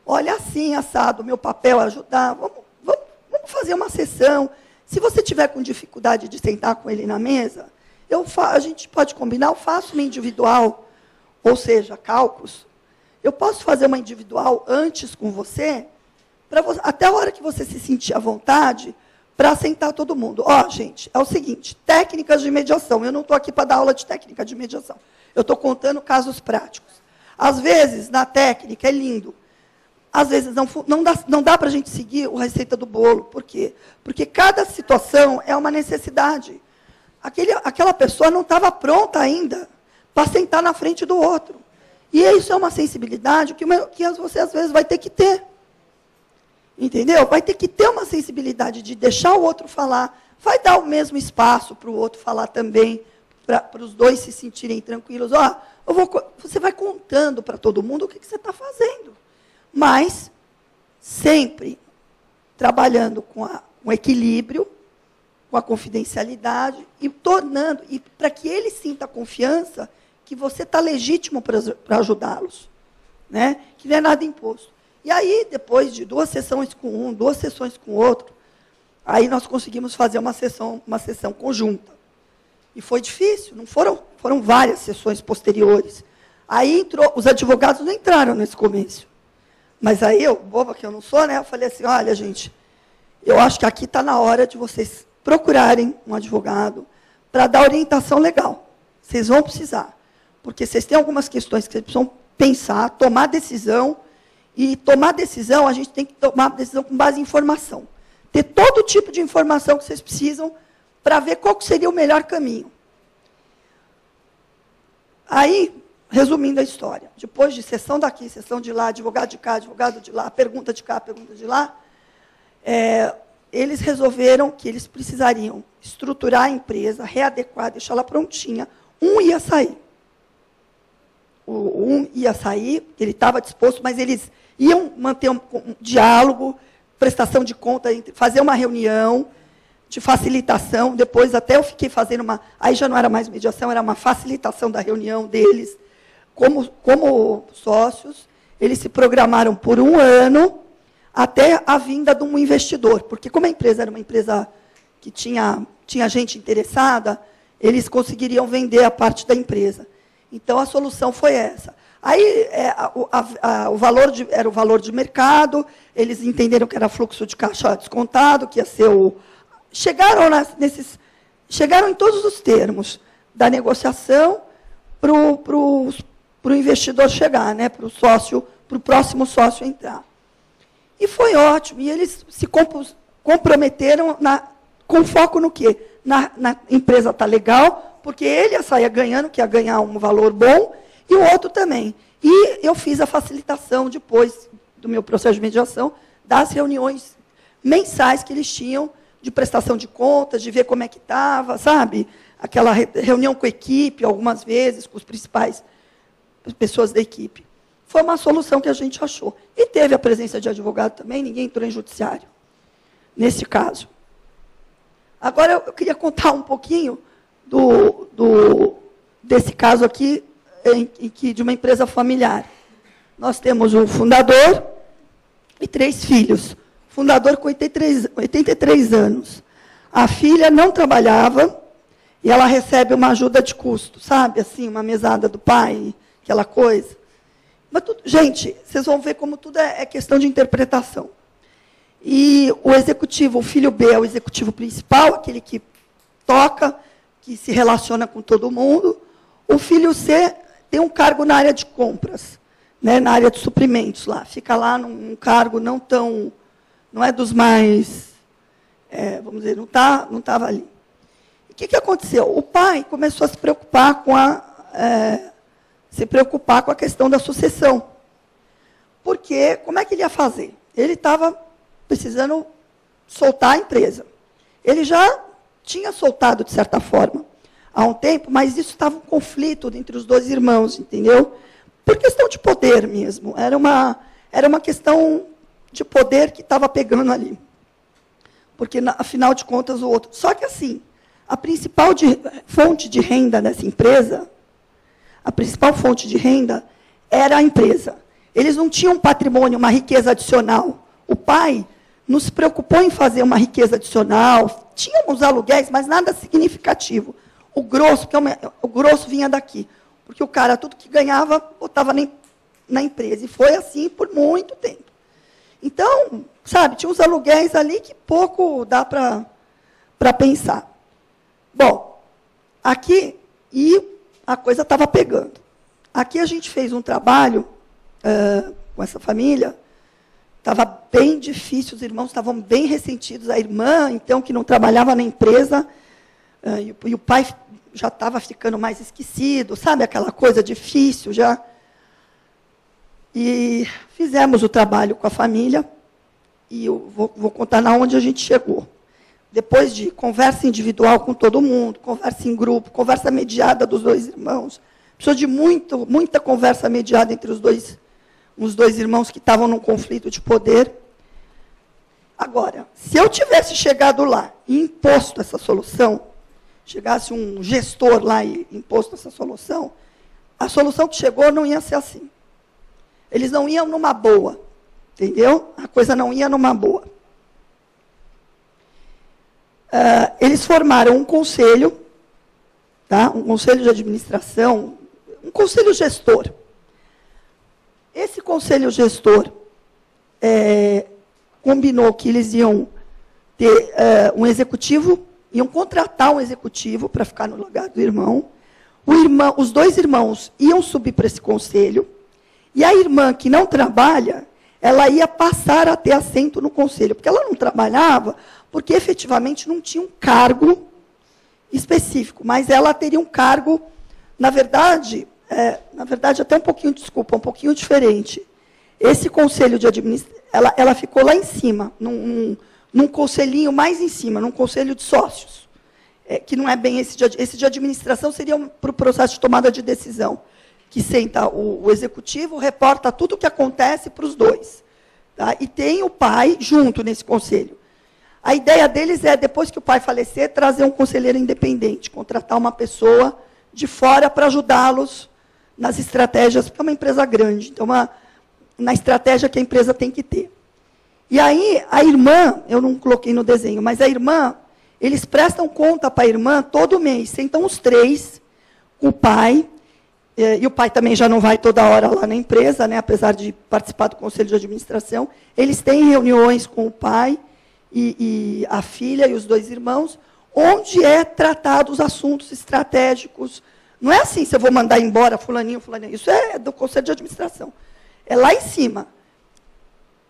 Olha, assim, assado, meu papel é ajudar. Vamos fazer uma sessão. Se você tiver com dificuldade de sentar com ele na mesa, a gente pode combinar, eu faço uma individual, ou seja, cálculos. Eu posso fazer uma individual antes com você, até a hora que você se sentir à vontade, para sentar todo mundo. Ó, gente, é o seguinte, técnicas de mediação. Eu não estou aqui para dar aula de técnica de mediação. Eu estou contando casos práticos. Às vezes, na técnica, é lindo. Às vezes, não dá para a gente seguir a receita do bolo. Por quê? Porque cada situação é uma necessidade. Aquela pessoa não estava pronta ainda para sentar na frente do outro. E isso é uma sensibilidade que você, às vezes, vai ter que ter. Entendeu? Vai ter que ter uma sensibilidade de deixar o outro falar. Vai dar o mesmo espaço para o outro falar também, para os dois se sentirem tranquilos. Ó, você vai contando para todo mundo o que você está fazendo. Mas sempre trabalhando com o equilíbrio, com a confidencialidade, e para que ele sinta a confiança que você está legítimo para ajudá-los, né? Que não é nada imposto. E aí, depois de 2 sessões com um, 2 sessões com o outro, aí nós conseguimos fazer uma sessão conjunta. E foi difícil, não foram várias sessões posteriores. Aí os advogados não entraram nesse começo. Mas aí, boba que eu não sou, né? Eu falei assim, olha, gente, eu acho que aqui está na hora de vocês procurarem um advogado para dar orientação legal. Vocês vão precisar. Porque vocês têm algumas questões que vocês precisam pensar, tomar decisão. E tomar decisão, a gente tem que tomar decisão com base em informação. Ter todo tipo de informação que vocês precisam para ver qual seria o melhor caminho. Aí, resumindo a história, depois de sessão daqui, sessão de lá, advogado de cá, advogado de lá, pergunta de cá, pergunta de lá, eles resolveram que eles precisariam estruturar a empresa, readequar, deixar ela prontinha. Um ia sair. Ele estava disposto, mas eles iam manter um diálogo, prestação de conta, fazer uma reunião de facilitação. Depois até eu fiquei fazendo aí já não era mais mediação, era uma facilitação da reunião deles, como sócios. eles se programaram por 1 ano até a vinda de um investidor. Porque como a empresa era uma empresa que tinha gente interessada, eles conseguiriam vender a parte da empresa. Então, a solução foi essa. Aí, o valor era o valor de mercado, eles entenderam que era fluxo de caixa descontado, que ia ser o... Chegaram em todos os termos da negociação para o investidor chegar, né, para o próximo sócio entrar. E foi ótimo. E eles se comprometeram com foco no quê? Na empresa está legal, porque ele ia sair ganhando, que ia ganhar um valor bom, e o outro também. E eu fiz a facilitação, depois do meu processo de mediação, das reuniões mensais que eles tinham, de prestação de contas, de ver como é que estava, sabe? Aquela reunião com a equipe, algumas vezes, com os principais pessoas da equipe. Foi uma solução que a gente achou. E teve a presença de advogado também, ninguém entrou em judiciário, nesse caso. Agora, eu queria contar um pouquinho desse caso aqui, de uma empresa familiar. Nós temos um fundador e 3 filhos. Fundador com 83 anos. A filha não trabalhava e ela recebe uma ajuda de custo, sabe? Assim, uma mesada do pai, aquela coisa. Mas gente, vocês vão ver como tudo é questão de interpretação. E o executivo, o filho B é o executivo principal, aquele que toca, que se relaciona com todo mundo. O filho C tem um cargo na área de compras, né, na área de suprimentos lá. Fica lá num cargo não é dos mais, vamos dizer, não estava ali. O que aconteceu? O pai começou a se preocupar com a questão da sucessão. Porque, como é que ele ia fazer? Ele estava precisando soltar a empresa. Ele já tinha soltado, de certa forma, há um tempo, mas isso estava um conflito entre os 2 irmãos, entendeu? Por questão de poder mesmo. Era uma questão de poder que estava pegando ali. Porque, afinal de contas, o outro... Só que, assim, a principal fonte de renda dessa empresa, a principal fonte de renda era a empresa. Eles não tinham um patrimônio, uma riqueza adicional. O pai não se preocupou em fazer uma riqueza adicional. Tinha uns aluguéis, mas nada significativo. O grosso vinha daqui. Porque o cara, tudo que ganhava, botava na empresa. E foi assim por muito tempo. Então, sabe, tinha uns aluguéis ali que pouco dá para pensar. Bom, aqui, e a coisa estava pegando. Aqui a gente fez um trabalho com essa família, estava bem difícil, os irmãos estavam bem ressentidos. A irmã, então, que não trabalhava na empresa, e o pai já estava ficando mais esquecido, sabe, aquela coisa difícil já. E fizemos o trabalho com a família, e eu vou contar onde a gente chegou. Depois de conversa individual com todo mundo, conversa em grupo, conversa mediada dos 2 irmãos, precisou de muita conversa mediada entre os dois irmãos que estavam num conflito de poder. Agora, se eu tivesse chegado lá e imposto essa solução, chegasse um gestor lá e imposto essa solução, a solução que chegou não ia ser assim. Eles não iam numa boa, entendeu? A coisa não ia numa boa. Eles formaram um conselho, tá? Um conselho de administração, um conselho gestor. Esse conselho gestor combinou que eles iam ter um executivo, iam contratar um executivo para ficar no lugar do irmão. Os 2 irmãos iam subir para esse conselho. E a irmã que não trabalha, ela ia passar a ter assento no conselho, porque ela não trabalhava, porque efetivamente não tinha um cargo específico, mas ela teria um cargo, na verdade até um pouquinho diferente. Esse conselho de administração, ela ficou lá em cima, num conselhinho mais em cima, num conselho de sócios, que não é bem esse de administração, seria para o processo de tomada de decisão, que senta o executivo, reporta tudo o que acontece para os 2. Tá? E tem o pai junto nesse conselho. A ideia deles é, depois que o pai falecer, trazer um conselheiro independente, contratar uma pessoa de fora para ajudá-los nas estratégias, porque é uma empresa grande. Então, na estratégia que a empresa tem que ter. E aí, a irmã, eu não coloquei no desenho, mas a irmã, eles prestam conta para a irmã todo mês. Sentam os três, o pai, e o pai também já não vai toda hora lá na empresa, né, apesar de participar do conselho de administração. Eles têm reuniões com o pai e a filha e os dois irmãos, onde é tratado os assuntos estratégicos. Não é assim, se eu vou mandar embora fulaninho, fulaninho. Isso é do conselho de administração. É lá em cima.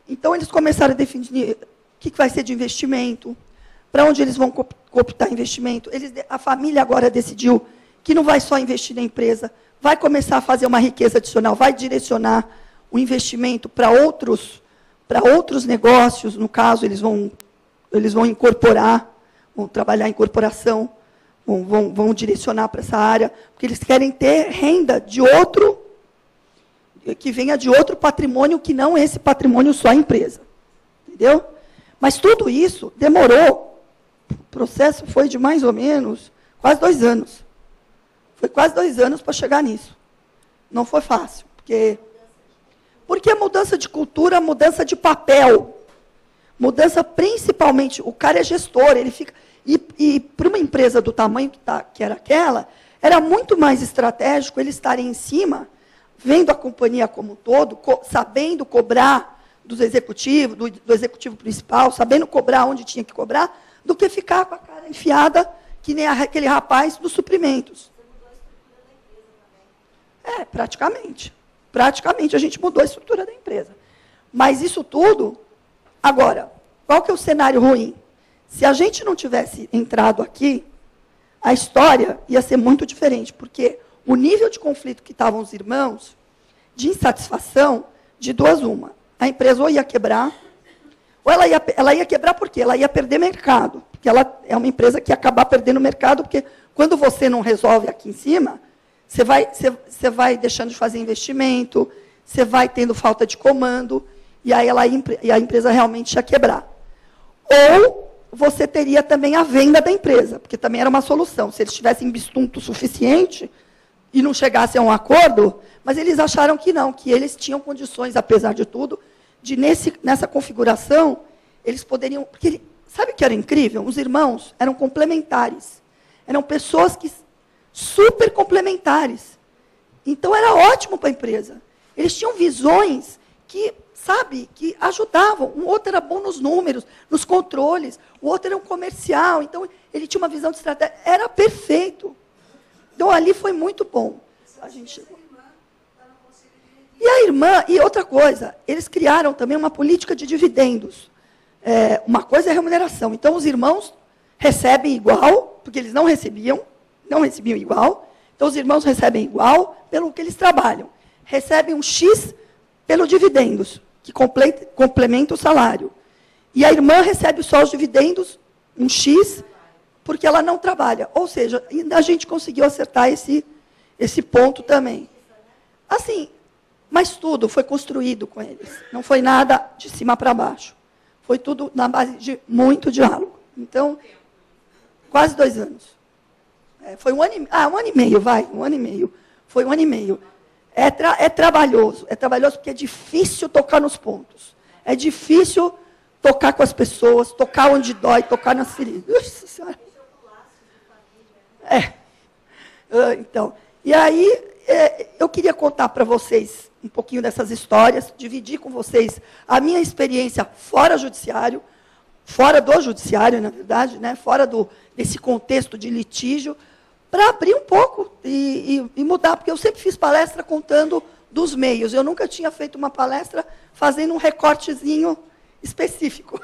Então, eles começaram a definir o que vai ser de investimento, para onde eles vão cooptar investimento. A família agora decidiu que não vai só investir na empresa, vai começar a fazer uma riqueza adicional, vai direcionar o investimento para outros negócios. No caso, eles vão incorporar, vão trabalhar em corporação, vão direcionar para essa área, porque eles querem ter renda de outro, que venha de outro patrimônio, que não esse patrimônio só a empresa. Entendeu? Mas tudo isso demorou. O processo foi de mais ou menos quase 2 anos. Foi quase 2 anos para chegar nisso. Não foi fácil. Porque a mudança de cultura, a mudança de papel, mudança principalmente, o cara é gestor, ele fica. E para uma empresa do tamanho que era aquela, era muito mais estratégico eles estarem em cima, vendo a companhia como um todo, sabendo cobrar dos executivos, do executivo principal, sabendo cobrar onde tinha que cobrar, do que ficar com a cara enfiada, que nem aquele rapaz dos suprimentos. Praticamente. Praticamente a gente mudou a estrutura da empresa. Mas isso tudo, agora, qual que é o cenário ruim? Se a gente não tivesse entrado aqui, a história ia ser muito diferente, porque o nível de conflito que estavam os irmãos, de insatisfação, de duas uma. A empresa ou ia quebrar, ou ela ia quebrar por quê? Ela ia perder mercado. Porque ela é uma empresa que ia acabar perdendo mercado, porque quando você não resolve aqui em cima, você vai deixando de fazer investimento, você vai tendo falta de comando, e aí a empresa realmente ia quebrar. Ou você teria também a venda da empresa, porque também era uma solução. Se eles tivessem bistunto suficiente e não chegassem a um acordo, mas eles acharam que não, que eles tinham condições, apesar de tudo, de nessa configuração, eles poderiam. Porque, sabe o que era incrível? Os irmãos eram complementares. Eram pessoas super complementares. Então, era ótimo para a empresa. Eles tinham visões que ajudavam. Um outro era bom nos números, nos controles, o outro era um comercial, então ele tinha uma visão de estratégia, era perfeito. Então, ali foi muito bom. A gente chegou. E a irmã, e outra coisa, eles criaram também uma política de dividendos. Uma coisa é a remuneração. Então, os irmãos recebem igual, porque eles não recebiam igual. Então, os irmãos recebem igual pelo que eles trabalham. Recebem um X pelo dividendos, que complementa o salário. E a irmã recebe só os dividendos, um X, porque ela não trabalha. Ou seja, ainda a gente conseguiu acertar esse ponto também. Assim, mas tudo foi construído com eles. Não foi nada de cima para baixo. Foi tudo na base de muito diálogo. Então, quase 2 anos. Foi 1 ano e meio. 1 ano e meio. Foi 1 ano e meio. É trabalhoso porque é difícil tocar nos pontos. É difícil tocar com as pessoas, tocar onde dói, tocar nas feridas. Nossa Senhora. Então, e aí, eu queria contar para vocês um pouquinho dessas histórias, dividir com vocês a minha experiência fora do judiciário, na verdade, né, fora desse contexto de litígio, para abrir um pouco e mudar, porque eu sempre fiz palestra contando dos meios. Eu nunca tinha feito uma palestra fazendo um recortezinho específico.